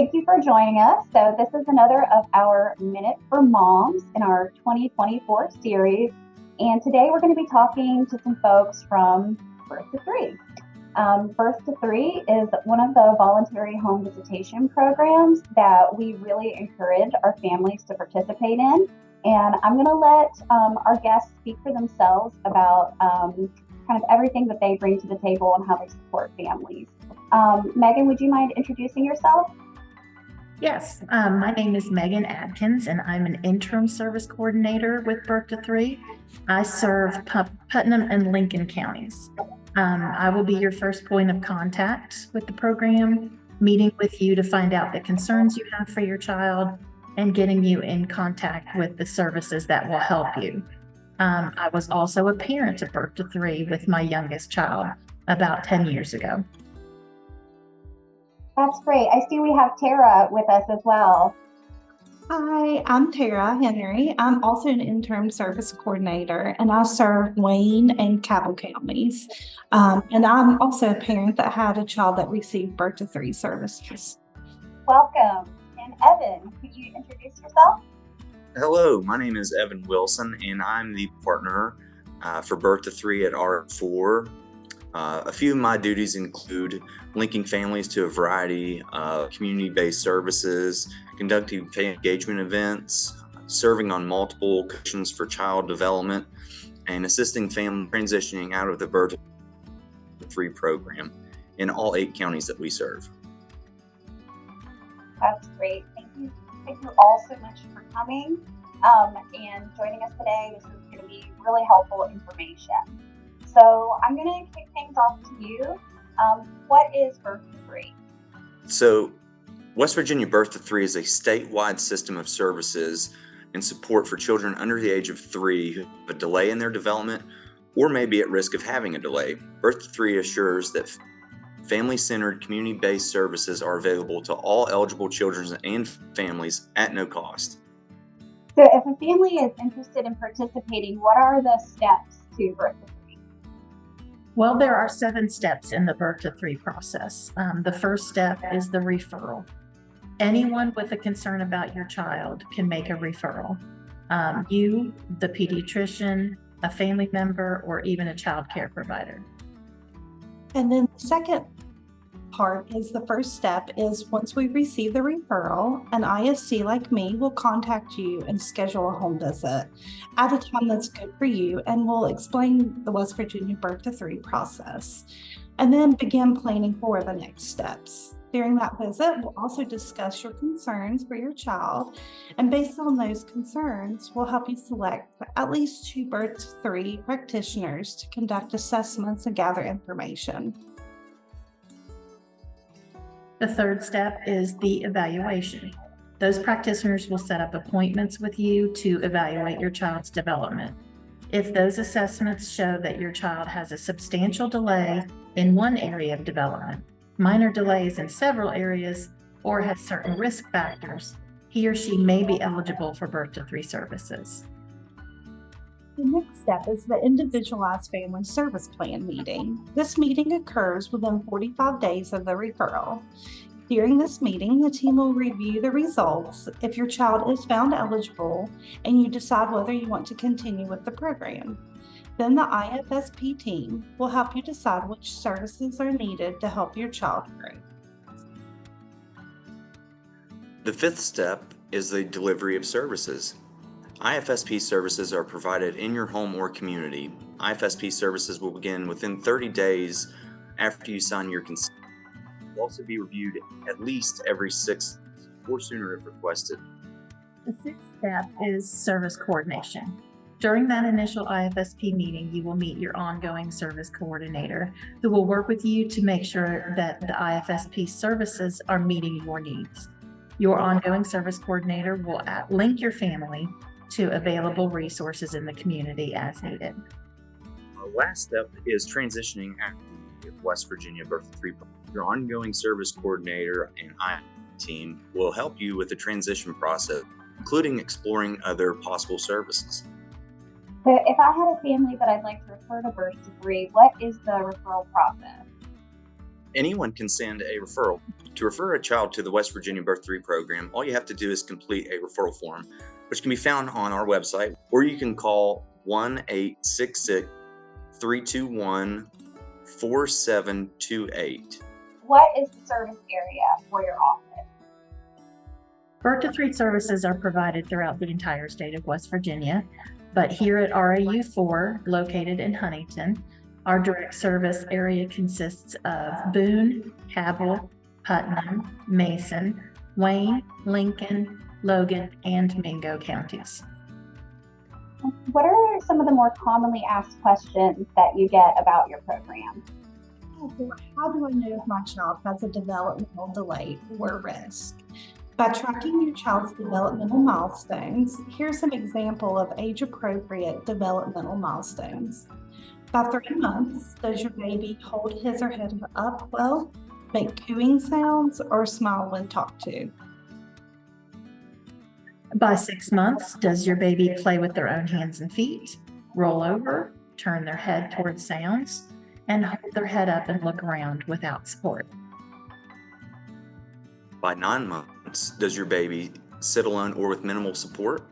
Thank you for joining us. So this is another of our Minute for Moms in our 2024 series. And today we're going to be talking to some folks from Birth to Three. Birth to Three is one of the voluntary home visitation programs that we really encourage our families to participate in. And I'm going to let our guests speak for themselves about kind of everything that they bring to the table and how they support families. Megan, would you mind introducing yourself? Yes, my name is Megan Adkins, and I'm an interim service coordinator with Birth to Three. I serve Putnam and Lincoln counties. I will be your first point of contact with the program, meeting with you to find out the concerns you have for your child and getting you in contact with the services that will help you. I was also a parent of Birth to Three with my youngest child about 10 years ago. That's great. I see we have Tara with us as well. Hi, I'm Tara Henry. I'm also an interim service coordinator, and I serve Wayne and Cabell counties. And I'm also a parent that had a child that received Birth to Three services. Welcome. And Evan, could you introduce yourself? Hello, my name is Evan Wilson, and I'm the partner for Birth to Three at R4. A few of my duties include linking families to a variety of community-based services, conducting family engagement events, serving on multiple cushions for child development, and assisting families transitioning out of the Birth to Three program in all 8 counties that we serve. That's great. Thank you all so much for coming and joining us today. This is going to be really helpful information. So I'm going to kick things off to you. What is Birth to Three? So West Virginia Birth to Three is a statewide system of services and support for children under the age of 3 who have a delay in their development or may be at risk of having a delay. Birth to Three assures that family-centered, community-based services are available to all eligible children and families at no cost. So if a family is interested in participating, what are the steps to Birth to Three? Well, there are 7 steps in the Birth to Three process. The first step is the referral. Anyone with a concern about your child can make a referral. You, the pediatrician, a family member, or even a child care provider. And then the second part is the first step is once we receive the referral, an ISC like me will contact you and schedule a home visit at a time that's good for you, and we'll explain the West Virginia Birth to Three process and then begin planning for the next steps. During that visit, we'll also discuss your concerns for your child, and based on those concerns, we'll help you select at least 2 Birth to Three practitioners to conduct assessments and gather information. The third step is the evaluation. Those practitioners will set up appointments with you to evaluate your child's development. If those assessments show that your child has a substantial delay in one area of development, minor delays in several areas, or has certain risk factors, he or she may be eligible for Birth to Three services. The next step is the Individualized Family Service Plan meeting. This meeting occurs within 45 days of the referral. During this meeting, the team will review the results if your child is found eligible and you decide whether you want to continue with the program. Then the IFSP team will help you decide which services are needed to help your child grow. The 5th step is the delivery of services. IFSP services are provided in your home or community. IFSP services will begin within 30 days after you sign your consent. Will also be reviewed at least every 6 months or sooner if requested. The 6th step is service coordination. During that initial IFSP meeting, you will meet your ongoing service coordinator who will work with you to make sure that the IFSP services are meeting your needs. Your ongoing service coordinator will link your family to available resources in the community as needed. The last step is transitioning at the West Virginia Birth to Three. Your ongoing service coordinator and I team will help you with the transition process, including exploring other possible services. So if I had a family that I'd like to refer to Birth to Three, what is the referral process? Anyone can send a referral. To refer a child to the West Virginia Birth 3 program, all you have to do is complete a referral form, which can be found on our website, or you can call 1-866-321-4728. What is the service area for your office? Birth to 3 services are provided throughout the entire state of West Virginia, but here at RAU 4, located in Huntington, our direct service area consists of Boone, Cabell, Putnam, Mason, Wayne, Lincoln, Logan, and Mingo counties. What are some of the more commonly asked questions that you get about your program? How do I know if my child has a developmental delay or risk? By tracking your child's developmental milestones, here's an example of age-appropriate developmental milestones. By 3 months, does your baby hold his or her head up well, make cooing sounds, or smile when talked to? By 6 months, does your baby play with their own hands and feet, roll over, turn their head towards sounds, and hold their head up and look around without support? By 9 months, does your baby sit alone or with minimal support,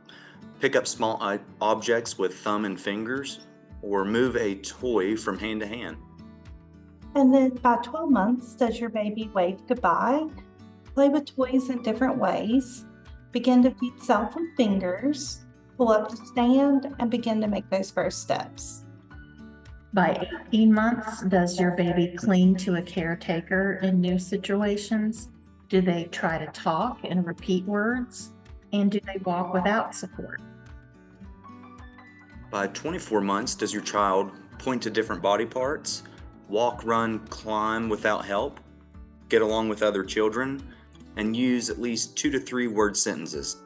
pick up small objects with thumb and fingers, or move a toy from hand to hand? And then by 12 months, does your baby wave goodbye, play with toys in different ways, begin to feed self with fingers, pull up to stand, and begin to make those first steps? By 18 months, does your baby cling to a caretaker in new situations? Do they try to talk and repeat words? And do they walk without support? By 24 months, does your child point to different body parts, walk, run, climb without help, get along with other children, and use at least 2 to 3 word sentences?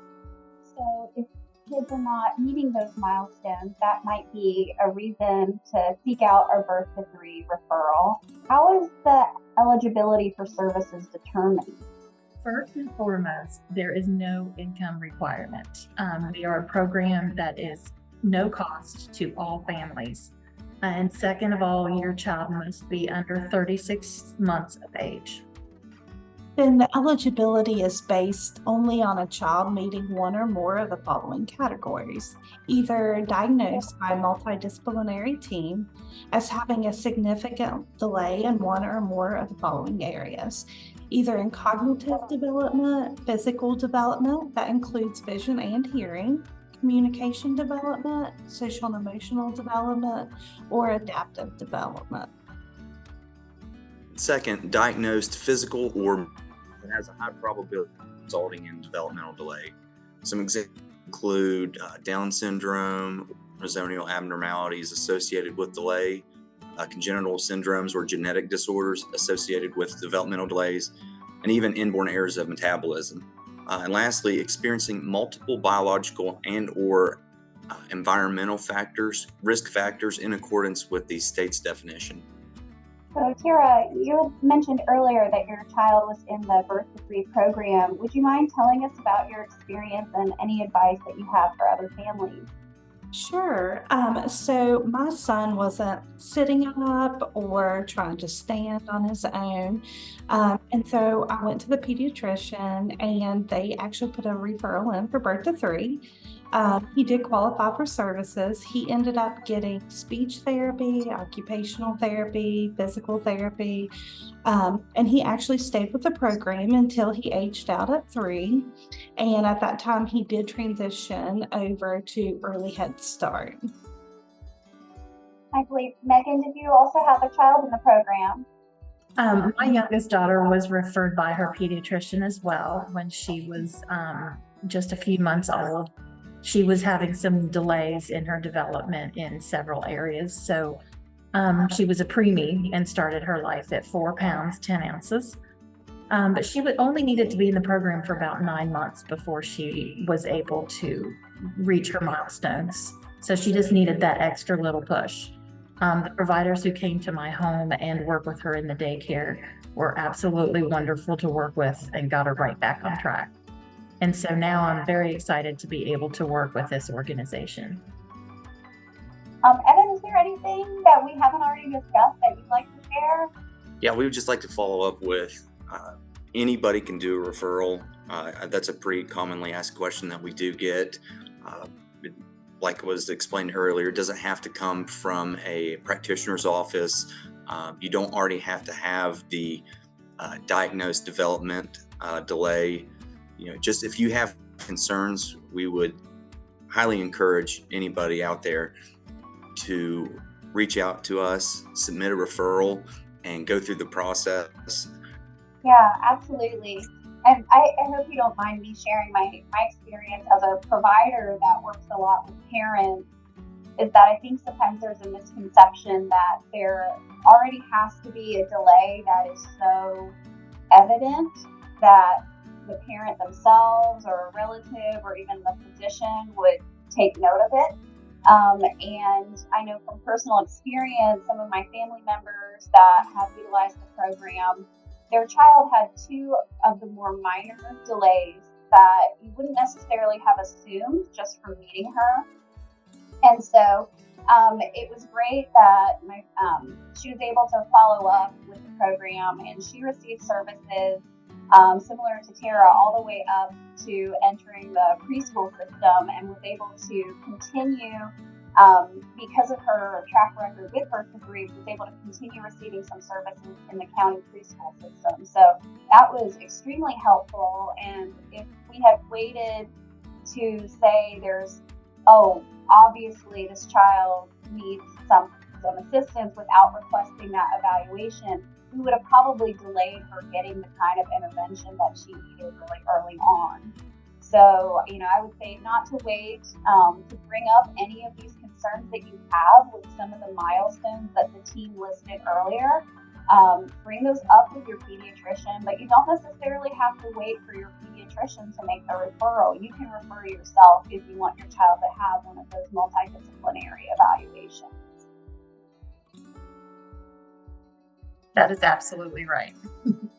So if kids are not meeting those milestones, that might be a reason to seek out our Birth to 3 referral. How is the eligibility for services determined? First and foremost, there is no income requirement. We are a program that is no cost to all families. And second of all, your child must be under 36 months of age. Then the eligibility is based only on a child meeting one or more of the following categories: either diagnosed by a multidisciplinary team as having a significant delay in one or more of the following areas, either in cognitive development, physical development, that includes vision and hearing, communication development, social and emotional development, or adaptive development. Second, diagnosed physical or has a high probability of resulting in developmental delay. Some examples include Down syndrome, chromosomal abnormalities associated with delay, congenital syndromes or genetic disorders associated with developmental delays, and even inborn errors of metabolism. And lastly, experiencing multiple biological and or environmental factors, risk factors in accordance with the state's definition. So Tara, you had mentioned earlier that your child was in the Birth to 3 program. Would you mind telling us about your experience and any advice that you have for other families? Sure. So my son wasn't sitting up or trying to stand on his own. And so I went to the pediatrician and they actually put a referral in for Birth to 3. He did qualify for services. He ended up getting speech therapy, occupational therapy, physical therapy, and he actually stayed with the program until he aged out at 3. And at that time, he did transition over to Early Head Start. I believe, Megan, did you also have a child in the program? My youngest daughter was referred by her pediatrician as well when she was just a few months old. She was having some delays in her development in several areas. So she was a preemie and started her life at 4 pounds, 10 ounces. But she only needed to be in the program for about 9 months before she was able to reach her milestones. So she just needed that extra little push. The providers who came to my home and worked with her in the daycare were absolutely wonderful to work with and got her right back on track. And so now I'm very excited to be able to work with this organization. Evan, is there anything that we haven't already discussed that you'd like to share? Yeah, we would just like to follow up with anybody can do a referral. That's a pretty commonly asked question that we do get. Uh, like was explained earlier, it doesn't have to come from a practitioner's office. You don't already have to have the diagnosed development delay. Just if you have concerns, we would highly encourage anybody out there to reach out to us, submit a referral, and go through the process. Yeah, absolutely. And I hope you don't mind me sharing my experience as a provider that works a lot with parents, is that I think sometimes there's a misconception that there already has to be a delay that is so evident that the parent themselves or a relative or even the physician would take note of it. And I know from personal experience, some of my family members that have utilized the program, their child had two of the more minor delays that you wouldn't necessarily have assumed just from meeting her. And so it was great that she was able to follow up with the program, and she received services similar to Tara all the way up to entering the preschool system, and was able to continue, because of her track record with Birth-to-3, was able to continue receiving some services in the county preschool system. So that was extremely helpful. And if we had waited to say obviously this child needs some assistance without requesting that evaluation, we would have probably delayed her getting the kind of intervention that she needed really early on. So, I would say not to wait to bring up any of these concerns that you have with some of the milestones that the team listed earlier. Bring those up with your pediatrician, but you don't necessarily have to wait for your pediatrician to make a referral. You can refer yourself if you want your child to have one of those multidisciplinary evaluations. That is absolutely right. And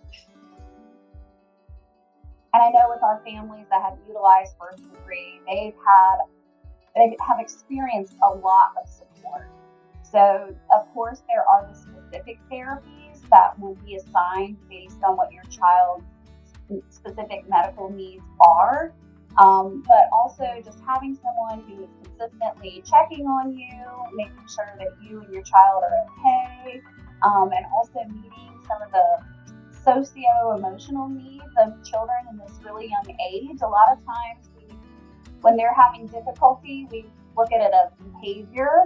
I know with our families that have utilized Birth-to-3, they have experienced a lot of support. So, of course, there are the specific therapies that will be assigned based on what your child's specific medical needs are. But also just having someone who is consistently checking on you, making sure that you and your child are okay, and also meeting some of the socio-emotional needs of children in this really young age. A lot of times when they're having difficulty, we look at it as behavior,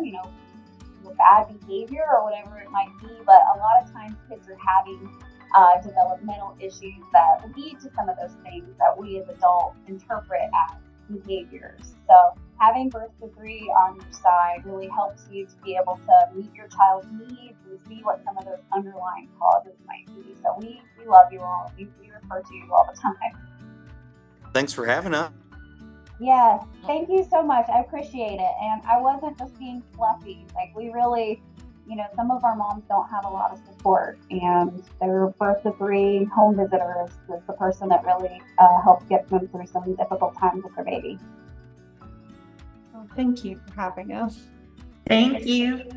bad behavior or whatever it might be, but a lot of times kids are having developmental issues that lead to some of those things that we as adults interpret as behaviors. So having Birth-to-3 on your side really helps you to be able to meet your child's needs and see what some of those underlying causes might be. So we love you all. We refer to you all the time. Thanks for having us. Yes, thank you so much. I appreciate it. And I wasn't just being fluffy. Like, we really, some of our moms don't have a lot of support, and their Birth-to-3 home visitor is the person that really helps get them through some difficult times with their baby. Well, thank you for having us. Thank you.